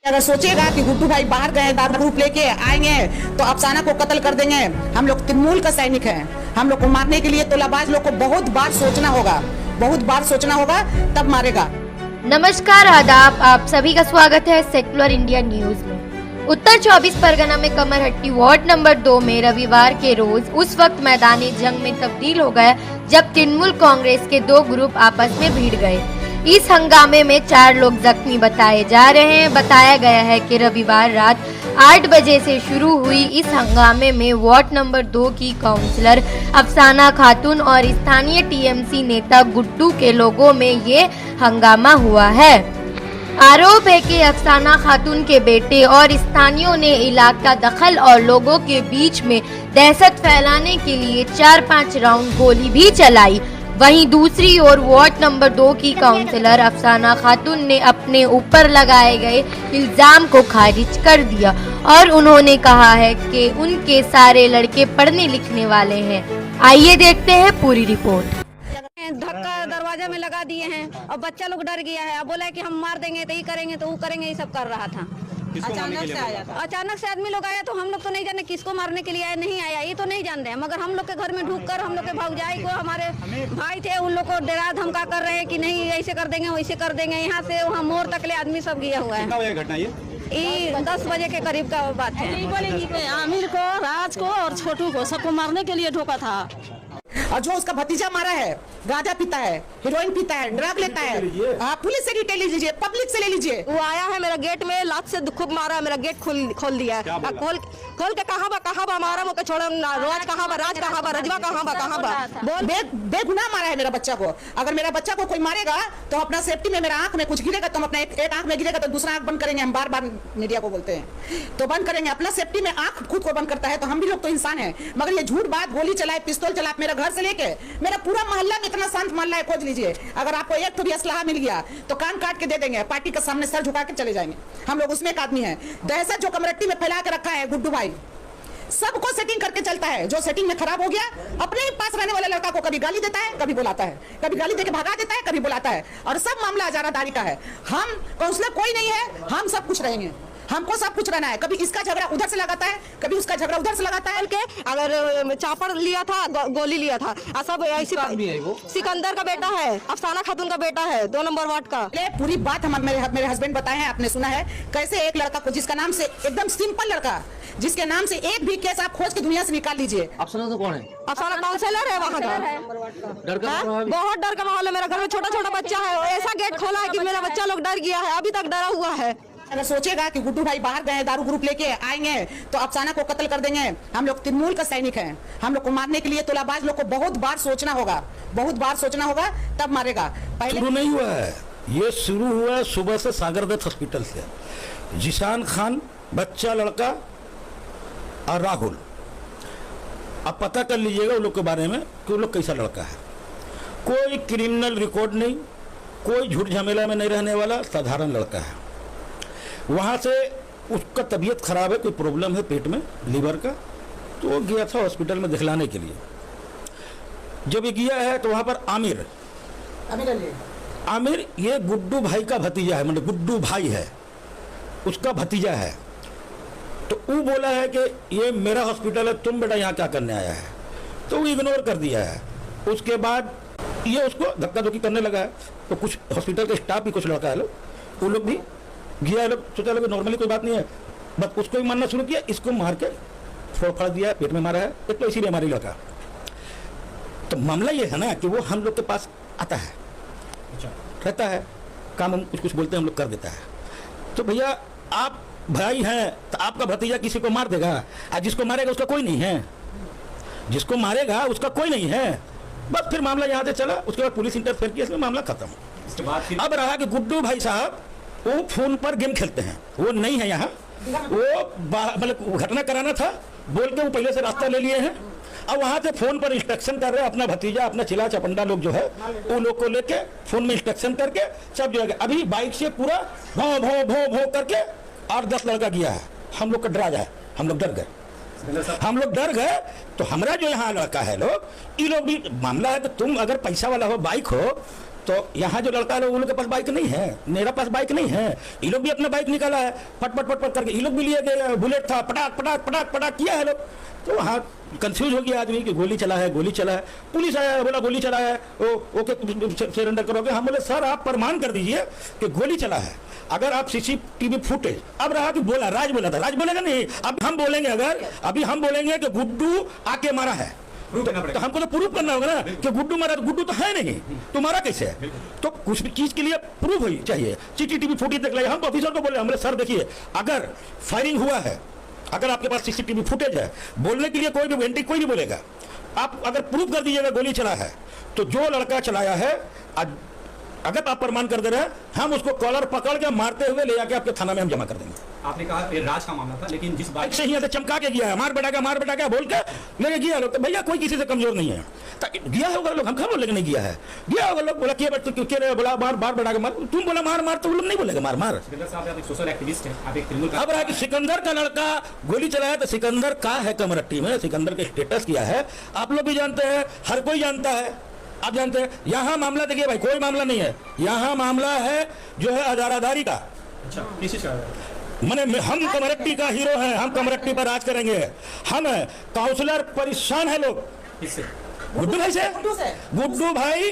अगर सोचेगा कि गुड्डू भाई बाहर गए दारू ग्रुप लेके आएंगे तो अफसाना को कत्ल कर देंगे। हम लोग तृणमूल का सैनिक हैं। हम लोग को मारने के लिए तोलाबाज लोग को बहुत बार सोचना होगा तब मारेगा। नमस्कार, आदाब, आप सभी का स्वागत है सेक्युलर इंडिया न्यूज में। उत्तर 24 परगना में कमरहट्टी वार्ड नंबर 2 में रविवार के रोज उस वक्त मैदानी जंग में तब्दील हो गया जब तृणमूल कांग्रेस के दो ग्रुप आपस में भिड़ गए। इस हंगामे में 4 लोग जख्मी बताए जा रहे हैं। बताया गया है कि रविवार रात 8 बजे से शुरू हुई इस हंगामे में वार्ड नंबर 2 की काउंसलर अफसाना खातून और स्थानीय टीएमसी नेता गुड्डू के लोगों में ये हंगामा हुआ है। आरोप है कि अफसाना खातून के बेटे और स्थानियों ने इलाका दखल और लोगों के बीच में दहशत फैलाने के लिए 4-5 राउंड गोली भी चलाई। वहीं दूसरी ओर वार्ड नंबर 2 की काउंसलर अफसाना खातून ने अपने ऊपर लगाए गए इल्जाम को खारिज कर दिया और उन्होंने कहा है कि उनके सारे लड़के पढ़ने लिखने वाले हैं। आइए देखते हैं पूरी रिपोर्ट। धक्का दरवाजा में लगा दिए हैं और बच्चा लोग डर गया है। अब बोला है कि हम मार देंगे तो ये करेंगे तो वो करेंगे, ये सब कर रहा था। अचानक से आदमी लोग आया तो हम लोग तो नहीं जाने किसको मारने के लिए आया, नहीं आया ये तो नहीं जानते हैं। मगर हम लोग के घर में ढुक कर हम लोग के भौजाई को, हमारे भाई थे, उन लोग को डरा धमका कर रहे हैं कि नहीं ऐसे कर देंगे वैसे कर देंगे। यहाँ से वहाँ मोड़ तक ले आदमी सब गया हुआ है। घटना ये 10 बजे के करीब का बात है। आमिर को, राज को और छोटू को सबको मारने के लिए ढोका था। और जो उसका भतीजा मारा है, गांजा पीता है, हीरोइन पीता है, ड्रग लेता है। आप पुलिस से डिटेल ले लीजिए, पब्लिक से ले लीजिए। वो आया है मेरा गेट में लात से खूब मारा, मेरा गेट खोल दिया है। खोल के कहाँ बा मारा, मुझे छोड़ो राज कहाँ बा, रजवा कहाँ बा बोल। बेगुनाह मारा है मेरा बच्चा को। अगर मेरा बच्चा को कोई मारेगा तो अपना सेफ्टी में, मेरा आंख में कुछ गिरेगा तो हम अपना एक आंख में गिरेगा तो दूसरा आंख बंद करेंगे। हम बार मीडिया को बोलते हैं तो बंद करेंगे। अपना सेफ्टी में आंख खुद को बंद करता है तो हम भी लोग तो इंसान है। मगर ये झूठ बात, गोली चलाए, पिस्तौल चलाए, मेरा घर से लेके मेरा पूरा मोहल्ला में इतना शांत मोहल्ला है, खोज लीजिए। अगर आपको एक तो भी असलाहा मिल गया तो कान काट के दे देंगे, पार्टी के सामने सर झुका के चले जाएंगे। हम लोग उसमें एक आदमी है। दहशत जो कमरट्टी में फैला के रखा है गुड्डू भाई, सबको सेटिंग करके चलता है। जो सेटिंग में खराब हो गया, अपने ही पास रहने वाले लड़का को कभी गाली देता है, कभी बुलाता है, कभी गाली देके भगा देता है, कभी बुलाता है। और सब मामला हजारादारी का है। हम काउंसलर कोई नहीं है, हम सब कुछ रहेंगे। हमको सब कुछ रहना है। कभी इसका झगड़ा उधर से लगाता है, कभी उसका झगड़ा उधर से लगाता है। अगर चापर लिया था, गोली लिया था, सब ऐसी सिकंदर का बेटा है, अफसाना खातून का बेटा है, 2 नंबर वार्ड का। पूरी बात हम मेरे हस्बैंड बताए हैं, आपने सुना है। कैसे एक लड़का को, जिसका नाम से एकदम सिंपल लड़का, जिसके नाम से एक भी केस आप खोज के दुनिया से निकाल लीजिए। अफसाना तो कौन है? अफसाना काउंसलर है वहाँ का। बहुत डर का माहौल है। मेरा घर में छोटा बच्चा है, ऐसा गेट खोला है कि मेरा बच्चा लोग डर गया है, अभी तक डरा हुआ है। अगर सोचेगा कि गुड्डू भाई बाहर गए दारू ग्रुप लेके आएंगे तो अफसाना को कत्ल कर देंगे। हम लोग तृणमूल का सैनिक हैं। हम लोग को मारने के लिए तोलाबाज लोग को बहुत बार सोचना होगा तब मारेगा। पहले शुरू नहीं हुआ है, ये शुरू हुआ है सुबह से सागरदत्त हॉस्पिटल से। जिशान खान बच्चा लड़का और राहुल, आप पता कर लीजिएगा उन लोग के बारे में कि वो लोग कैसा लड़का है। कोई क्रिमिनल रिकॉर्ड नहीं, कोई झूठ झमेला में नहीं रहने वाला साधारण लड़का है। वहाँ से उसका तबीयत खराब है, कोई प्रॉब्लम है पेट में, लीवर का, तो वो गया था हॉस्पिटल में दिखलाने के लिए। जब ये गया है तो वहाँ पर आमिर ये गुड्डू भाई का भतीजा है, मतलब गुड्डू भाई है, उसका भतीजा है। तो वो बोला है कि ये मेरा हॉस्पिटल है, तुम बेटा यहाँ क्या करने आया है, तो वो इग्नोर कर दिया है। उसके बाद ये उसको धक्का धुक्की करने लगा है। तो कुछ हॉस्पिटल के स्टाफ भी, कुछ लड़का है लोग, वो लोग भी गया है। लोग सोचा लोग नॉर्मली कोई बात नहीं है, बस उसको ही मारना शुरू किया। इसको मार के फोड़ फाड़ दिया, पेट में मारा है। एक तो इसीलिए हमारी लड़का। तो मामला ये है ना कि वो हम लोग के पास आता है, रहता है, काम हम कुछ बोलते हैं, हम लोग कर देता है। तो भैया आप भाई हैं तो आपका भतीजा किसी को मार देगा, और जिसको मारेगा उसका कोई नहीं है, जिसको मारेगा उसका कोई नहीं है। बस फिर मामला यहाँ से चला। उसके बाद पुलिस इंटरफेयर किया, इसमें मामला खत्म। अब रहा कि गुड्डू भाई साहब वो फोन पर गेम खेलते हैं, वो नहीं है यहाँ। वो मतलब घटना कराना था बोल के वो पहले से रास्ता ले लिए हैं। अब वहाँ से फोन पर इंस्ट्रक्शन कर रहे हैं। अपना भतीजा, अपना चिला चपंडा लोग जो है वो लोग को लेके फोन में इंस्ट्रक्शन करके सब जो है। अभी बाइक से पूरा भो भो भो भो करके 8-10 लड़का गया है। हम लोग का डरा जाए, हम लोग डर गए। तो हमारा जो यहाँ लड़का है लोग, ये लोग भी मामला है कि तुम अगर पैसा वाला हो, बाइक हो, तो यहाँ जो लड़का है उन लोग के पास बाइक नहीं है, मेरा पास बाइक नहीं है, ये लोग भी अपना बाइक निकाला है, पट पट पट पट करके ये लोग भी लिए गए, बुलेट था, पटाक पटाक पटाक पटाक किया है लोग। तो वहाँ कंफ्यूज हो गया आदमी कि गोली चला है, गोली चला है। पुलिस आया, बोला गोली चला है, ओके सरेंडर करोगे? हम बोले सर आप प्रमाण कर दीजिए कि गोली चला है। अगर आप सीसीटीवी फुटेज, अब रहा कि बोला राज बोला था, राज बोलेगा नहीं। अब हम बोलेंगे, अगर अभी हम बोलेंगे कि गुड्डू आके मारा है, तो हमको तो प्रूफ करना होगा ना कि गुड्डू मारा। गुड्डू तो है नहीं, तो मारा कैसे है? तो कुछ भी चीज के लिए प्रूफ होनी चाहिए। सीसीटीवी फुटेज देख लिया, हम तो ऑफिसर को बोले, हमने सर देखिए अगर फायरिंग हुआ है, अगर आपके पास सीसीटीवी फुटेज है, बोलने के लिए कोई भी वेंटिंग कोई नहीं बोलेगा। आप अगर प्रूफ कर दीजिएगा गोली चला है, तो जो लड़का चलाया है अगर आप प्रमाण कर दे रहे हैं, हम उसको कॉलर पकड़ के मारते हुए ले जाके आपके थाना में हम जमा कर देंगे। आपने कहा ये राज का मामला था, लेकिन जिस बात से यहाँ से चमका के गया है, मार बेटा का बोल के लेके गया लोग। तो भैया कोई किसी से कमजोर नहीं है, तो गया होगा लोग, हम खबर लेके नहीं गया है, गया होगा लोग। बोला क्या बोला मार बेटा का मार, तुम बोला मार तो वो लोग नहीं बोलेगा मार। सिकंदर साहब आप एक सोशल एक्टिविस्ट हैं, आप एक तृणमूल अब रहा कि सिकंदर का लड़का गोली चलाया, तो सिकंदर का है कमरट्टी में, सिकंदर के स्टेटस किया है आप लोग भी जानते हैं, हर कोई जानता है, आप जानते हैं। यहाँ मामला देखिए भाई, कोई मामला नहीं है, यहाँ मामला है जो है अदारादारी का। अच्छा किस चीज का? मैंने हम कमरट्टी का हीरो हैं, हम कमरट्टी पर राज करेंगे। हम काउंसलर परेशान है लोग, किससे? गुड्डू भाई से। गुड्डू भाई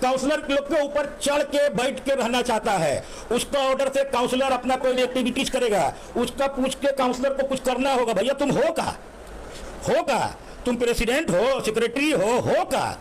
काउंसलर लोग के ऊपर चढ़ के बैठ के रहना चाहता है, उसका ऑर्डर से काउंसलर अपना कोई एक्टिविटीज करेगा, उसका पूछ के काउंसलर को कुछ करना होगा। भैया तुम हो का तुम प्रेसिडेंट हो, सेक्रेटरी हो का।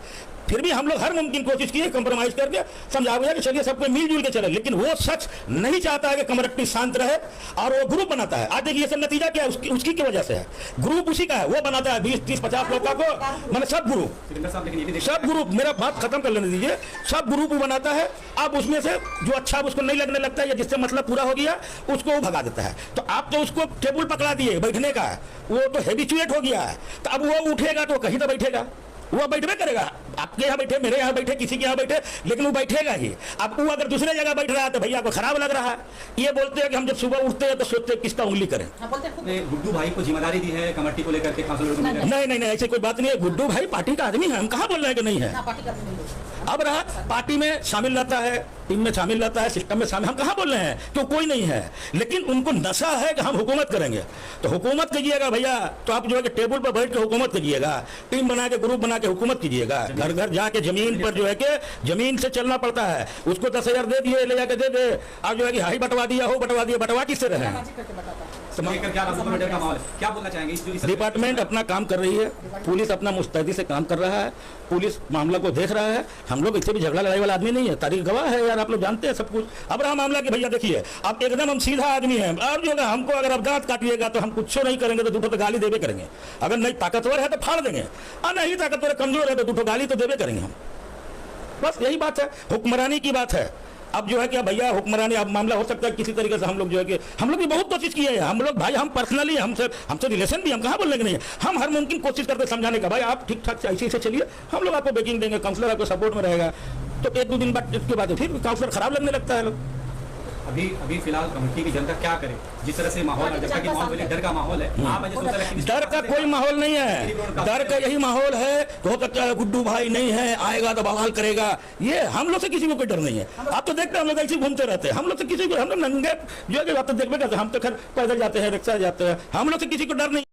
फिर भी हम लोग हर मुमकिन कोशिश किए, कंप्रोमाइज करके समझाया कि चलिए सबको मिलजुल के चले, लेकिन वो शख्स नहीं चाहता है कि कमरट्टी शांत रहे, और वो ग्रुप बनाता है। आज देखिए ये सब नतीजा क्या है, उसकी की वजह से है। ग्रुप उसी का है, वो बनाता है 20, 30, 50 लोगों को, मतलब सब ग्रुप मेरा बात खत्म कर लेने दीजिए, सब ग्रुप वो बनाता है। अब उसमें से जो अच्छा उसको नहीं लगने लगता है या जिससे मतलब पूरा हो गया, उसको वो भगा देता है। तो आप तो उसको टेबल पकड़ा दिए बैठने का, वो तो हैबिचुएट हो गया है, तो अब वो उठेगा तो कहीं तो बैठेगा, वो बैठबे करेगा। आपके यहाँ बैठे, मेरे यहाँ बैठे, किसी के यहाँ बैठे, लेकिन वो बैठेगा ही। अब वो अगर दूसरे जगह बैठ रहा है तो भैया को खराब लग रहा है। ये बोलते हैं कि हम जब सुबह उठते हैं तो सोचते हैं किसका उंगली करें। गुड्डू भाई को जिम्मेदारी दी है कमेटी को लेकर के, नहीं, ऐसी कोई बात नहीं है। गुड्डू भाई पार्टी का आदमी है, हम कहाँ बोल रहे हैं कि नहीं है। अब रहा पार्टी में शामिल रहता है, टीम में शामिल रहता है, सिस्टम में शामिल, हम कहाँ बोल रहे हैं तो कोई नहीं है, लेकिन उनको नशा है कि हम हुकूमत करेंगे। तो हुकूमत कीजिएगा भैया, तो आप जो है कि टेबल पर बैठ के हुकूमत कीजिएगा, टीम बना के ग्रुप बना के हुकूमत कीजिएगा। घर घर जाके जमीन पर जो है कि जमीन से चलना पड़ता है। उसको 10,000 दे दिए, ले जाके दे दे, आप जो है कि हाई बंटवा दिया हो, बंटवा दिया, बंटवा किससे रहे? क्या बोलना चाहेंगे? डिपार्टमेंट अपना काम कर रही है, पुलिस अपना मुस्तैदी से काम कर रहा है, पुलिस मामला को देख रहा है। हम लोग इससे भी झगड़ा लड़ाई वाला आदमी नहीं है, तारीख गवाह है यार, आप लोग जानते हैं सब कुछ। अब रहा मामला कि भैया देखिए, आप एकदम हम सीधा आदमी हैं। अब जो है हमको अगर आप दांत काटिएगा तो हम कुछ नहीं करेंगे, तो दूठो तो गाली देवे करेंगे। अगर नहीं ताकतवर है तो फाड़ देंगे, और नहीं ताकतवर कमजोर है तो दूठो गाली तो देवे करेंगे हम। बस यही बात है, हुक्मरानी की बात है। अब जो है कि भैया हुक्मरानी, अब मामला हो सकता है किसी तरीके से। हम लोग जो है कि हम लोग भी बहुत कोशिश किए हैं, हम लोग भाई, हम पर्सनली, हमसे रिलेशन भी, हम कहाँ बोलने के नहीं है, हम हर मुमकिन कोशिश करते समझाने का, भाई आप ठीक ठाक ऐसे ऐसे चलिए, हम लोग आपको बैकिंग देंगे, काउंसलर आपको सपोर्ट में रहेगा। तो 1-2 दिन बाद इसके बाद फिर काउंसलर खराब लगने लगता है लोग। अभी फिलहाल कमेटी की जनता क्या करे, जिस तरह से माहौल है, जैसा कि माहौल डर का माहौल है। डर का कोई माहौल नहीं है, डर का यही माहौल है। तो हो सकता है गुड्डू भाई नहीं है, आएगा तो बवाल करेगा, ये हम लोग से किसी को कोई डर नहीं है। आप तो देखते हैं हम लोग ऐसे घूमते रहते हैं, हम लोग से किसी को, हम लोग नंगे जो है कि आप तो देखते हैं, हम तो खैर पैदल जाते हैं, रिक्शा जाते हैं, हम लोग से किसी को डर नहीं।